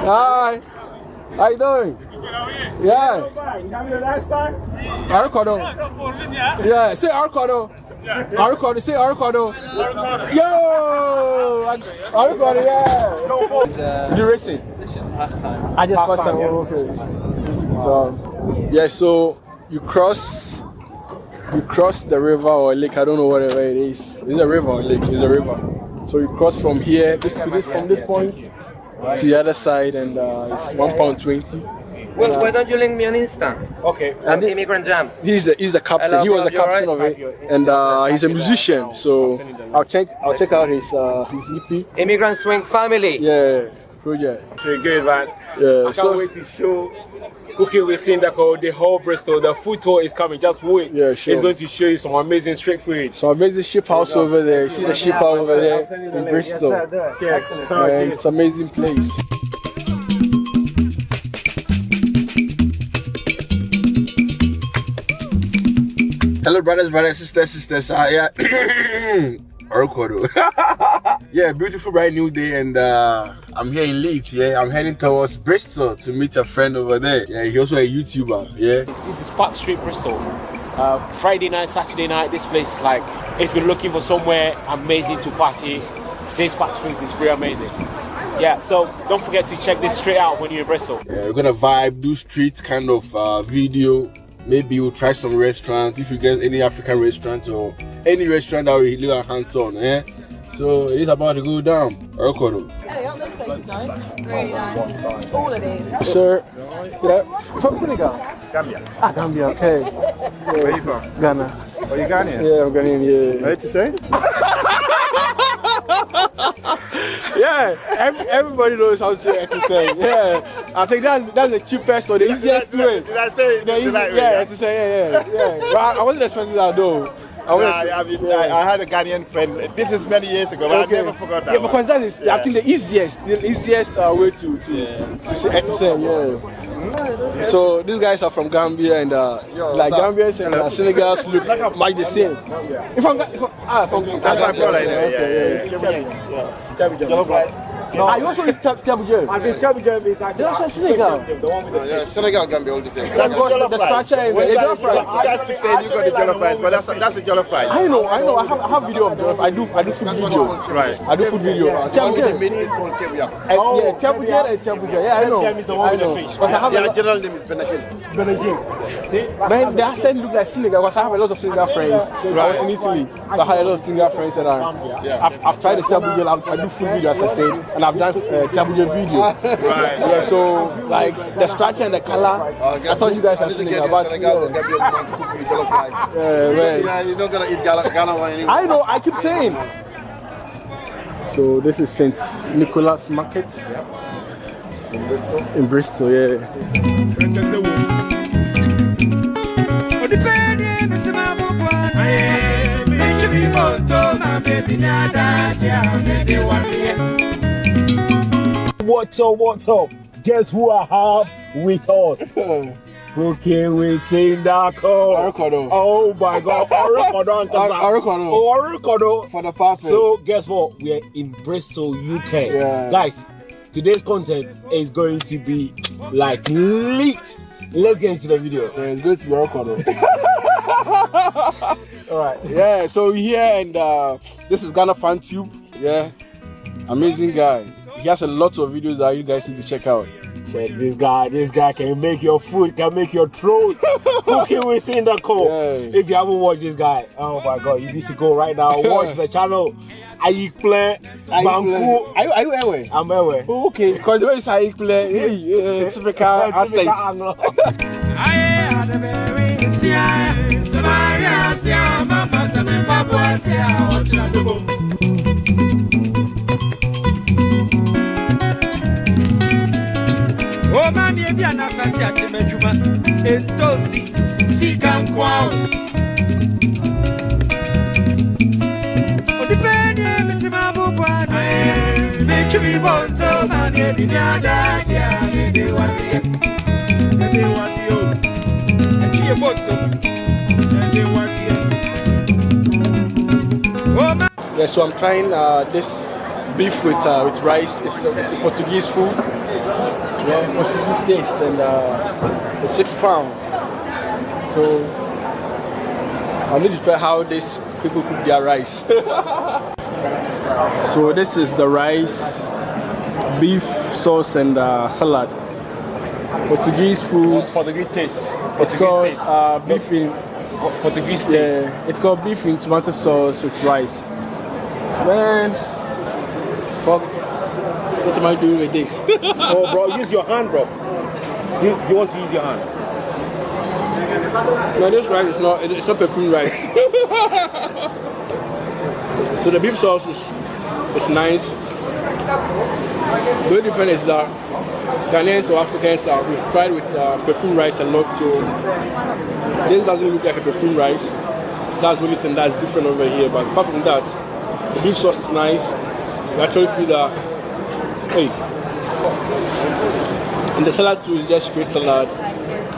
Hi. How you doing? Yeah. Arcado. Yeah, say Arcado. Arcado, say Arcado. Yo! Arcado, yeah. Did you race it? This is the last time. I just first time. Okay. Yeah, so you cross the river or lake, I don't know whatever it is. It's a river or lake, it's a river. So you cross from here, from this point to the other side, and it's £1.20. Well, why don't you link me on Insta? Okay. And Immigrant Jams. He's the captain. He was the captain of it, and he's a musician. So I'll check out his EP. Immigrant Swing Family. Yeah, project. Pretty good, man. Yeah. I can't wait to show Cooking with Sindaco, the whole Bristol. The food tour is coming. Just wait. Yeah, sure. It's going to show you some amazing street food. So amazing ship house over there. You see the ship house over there in Bristol. Yes. And it's an amazing place. Hello, brothers, sisters. Yeah. Yeah, beautiful bright new day, and I'm here in Leeds. Yeah, I'm heading towards Bristol to meet a friend over there. Yeah, he's also a YouTuber. Yeah, this is Park Street, Bristol. Friday night, Saturday night. This place is like, if you're looking for somewhere amazing to party, this Park Street is pretty amazing. Yeah, so don't forget to check this street out when you're in Bristol. Yeah, we're gonna vibe, do street kind of video. Maybe we'll try some restaurants, if you get any African restaurant or any restaurant that we lay our hands on, eh? So it is about to go down. Hey, this place is nice. Very nice. All it is. Sir, yeah. From Senegal? Gambia. Ah, Gambia, okay. Where are you from? Ghana. Are you Ghanaian? Yeah, I'm Ghanaian, yeah. Ready to say? Yeah, everybody knows how to say Etisay. Yeah, I think that's the cheapest or the easiest way. Did I say it? Yeah, Etisay, yeah. But I wasn't expecting that though. I had a Ghanaian friend. This is many years ago, but I never forgot that. Yeah, because that is, I think, the easiest way to say Etisay. Yeah. So these guys are from Gambia, and like Gambians and Senegals look much the same. From that's my brother. Yeah. No, I also live Chabuja. I think Chabuja is actually Senegal. Yeah, Senegal, Gambia, all the same. That's because the structure and the jollof rice. You guys keep saying you got the jollof rice, but that's the jollof rice. I know. I have video of jollof. I do food video. Right. I do food video. Chabuja. The main is called Chabuja. Yeah, Chabuja and Chabuja. Yeah, I know. But I have their general name is Benajin. Man, the accent look like Senegal because I have a lot of Senegal friends. I was in Italy, so I had a lot of Senegal friends, and I've tried the Chabuja. I do food video, as I said, and I've done Chabuja video. Right. Yeah, so like the structure and the color, I thought you guys are Senegal about Senegal. Yeah, You're not gonna eat Ghana one anymore. I know, I keep saying. So this is St. Nicholas Market in Bristol, yeah. What's up? Guess who I have with us? Cooking with Sindaco. Oh my God, Orukodo For the puppet. So guess what? We're in Bristol, UK. Yeah. Guys, today's content is going to be like lit. Let's get into the video. Yeah, it's going to be Orukodo. Alright, yeah, so we're here, and this is Ghana Fan Tube. Yeah, amazing guy. He has a lot of videos that you guys need to check out. Check this guy can make your food, can make your throat. Cooking with Sindaco. Yeah. If you haven't watched this guy, oh my God, you need to go right now. Watch the channel. Ayikple Banku. Are you away? I'm away. Oh, okay, because the way it's Ayikple, typical accent. Oh man, you be an asante achimejuma. Entosi, sikankwao. Odipeni mitima bubwana. Mechumi bonto man ye binyada ya ede wadi. Ede wadi yo. Echiye bonto. Ede wadi yo. Oh man. Yeah, so I'm trying this beef with rice. It's a Portuguese food. Yeah, Portuguese taste, and it's £6. So I need to try how these people cook their rice. So this is the rice, beef sauce, and salad. Portuguese food. Portuguese taste. It's called beef in Portuguese taste. yeah. It's called beef in tomato sauce with rice. Man, fuck. What am I doing with this? Oh, bro, use your hand, bro. You want to use your hand? No, this rice is not. It's not perfume rice. So the beef sauce is nice. The only difference is that Ghanaians or Africans we've tried with perfume rice a lot. So this doesn't look like a perfume rice. That's the only thing that's different over here. But apart from that, the beef sauce is nice. You actually feel that. Hey. And the salad too is just straight salad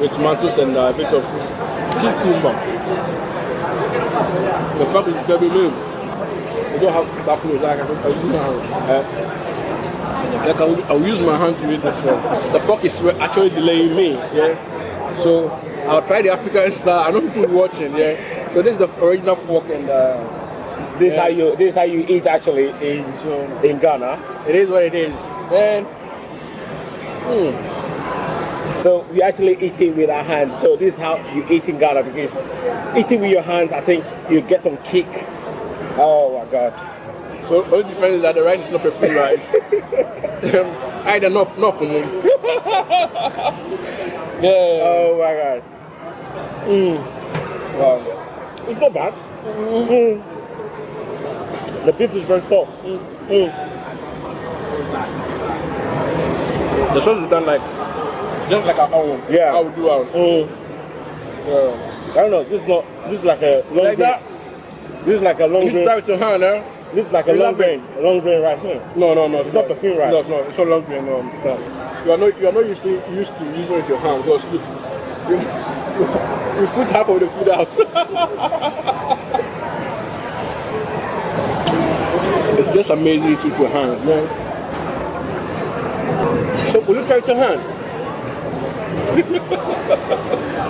with tomatoes and a bit of cucumber. The fact is very mean. We don't have that food. I'll use my hand to eat this one. The fork is actually delaying me. Yeah. So I'll try the African style. I know people watching. Yeah. So this is the original fork and. This is how you eat actually in Ghana. It is what it is. Man. So we actually eat it with our hands. So this is how you eat in Ghana, because eating with your hands, I think you get some kick. Oh my God. So the only difference is that the rice is not perfume rice. Either not for me. Yeah. Oh my God. Wow. It's not bad. The beef is very soft. The sauce is done like just like our own. Yeah. How we do ours. Yeah. I don't know. This is like a long Like grain. that. This is like a long You grain. try with your hand, eh? This is like a You long love it. grain rice. No. It's not perfume rice. No, it's not long grain. No, it's not. You are not used to using it with your hand. Because look, you put half of the food out. It's just amazing to your hand, man. So will you try with your hand?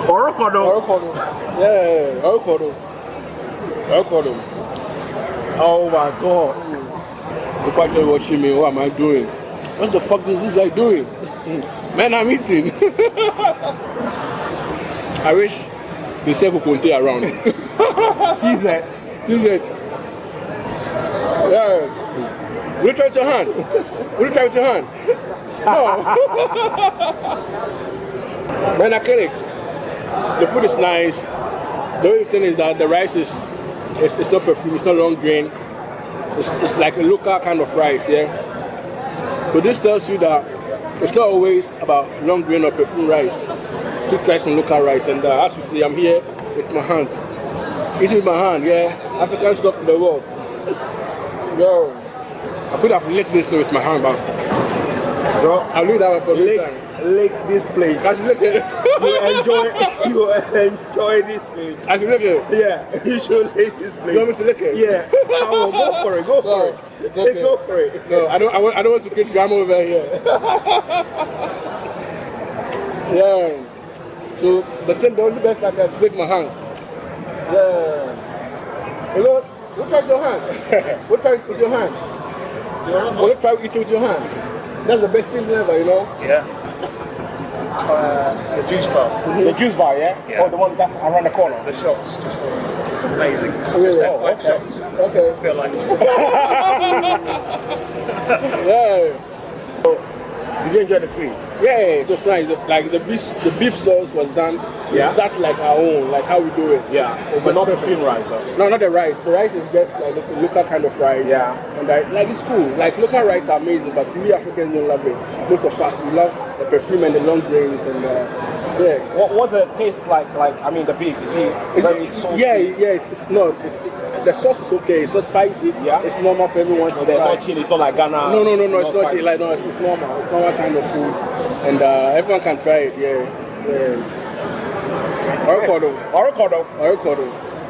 Orokodo. Yeah, Orokodo. Oh my God. If I tell watching me, what am I doing? What the fuck is this guy doing? Man, I'm eating. I wish the Sevo Conte around. TZ. Yeah. Will you try with your hand? No. Man, I get it. The food is nice. The only thing is that the rice is it's not perfume, it's not long grain. It's like a local kind of rice, yeah. So this tells you that it's not always about long grain or perfume rice. Still try some local rice, and as you see, I'm here with my hands. Eating with my hand, yeah. African stuff to the world. Yo, I could have licked this with my hand, but bro, I'll leave that one for later. Lick this place. I should lick it. You enjoy this food. I should lick it. Yeah, you should lick this place. You want me to lick it? Yeah. Oh, go for it. Go for it. Okay. Go for it. No, I don't want to get grandma over here. Yeah. So the only best I can lick my hand. Yeah. You know, we'll try with your hand. We'll try with your hand. We'll try to eat it with your hand. That's the best thing ever, you know? Yeah. The juice bar. The juice bar, yeah? Yeah. Oh, the one that's around the corner. The shots, it's amazing. Really? Like shots. Okay. Feel like. Yeah. Did you enjoy the food? Yeah, it was nice. Like the beef sauce was done exactly like our own, like how we do it. Yeah. But not perfume rice though. No, not the rice. The rice is just like the local kind of rice. Yeah. And like it's cool. Like local rice are amazing, but we Africans don't love it. Most of us we love the perfume and the long grains and yeah. What's the taste like? I mean, the beef. Is it very saucy? Yeah, it's not. The sauce is okay. It's not spicy. Yeah. It's normal for everyone to So there's try. no chili. It's not like Ghana. No. It's not spicy. chili. Like no, it's normal. It's normal kind of food, and everyone can try it. Yeah.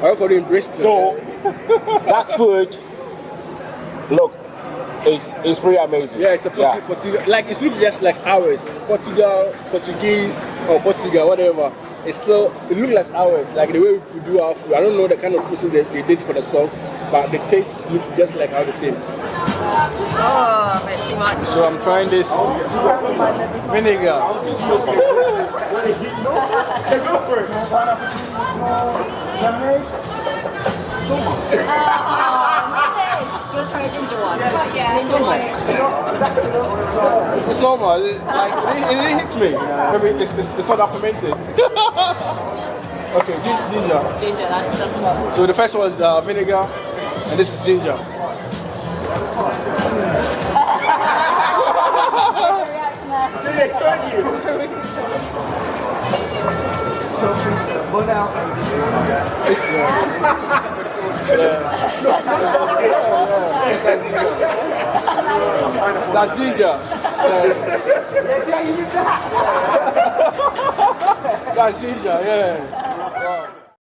Orokodo in Bristol. So that food, look, It's pretty amazing. Yeah, it's a Portugal. Like it looks just like ours. Portuguese or Portugal, whatever. It looks like ours. Like the way we do our food. I don't know the kind of cuisine they did for the sauce, but the taste looks just like how the same. Oh, a bit too much. So I'm trying this vinegar. Do you want to try a ginger one? Yeah. Ginger one. It's normal. It hits me. Maybe it's not that fermented. Okay, ginger. Ginger, that's what. So the first one is vinegar, and this is ginger. That's ginger. That's ginger, yeah.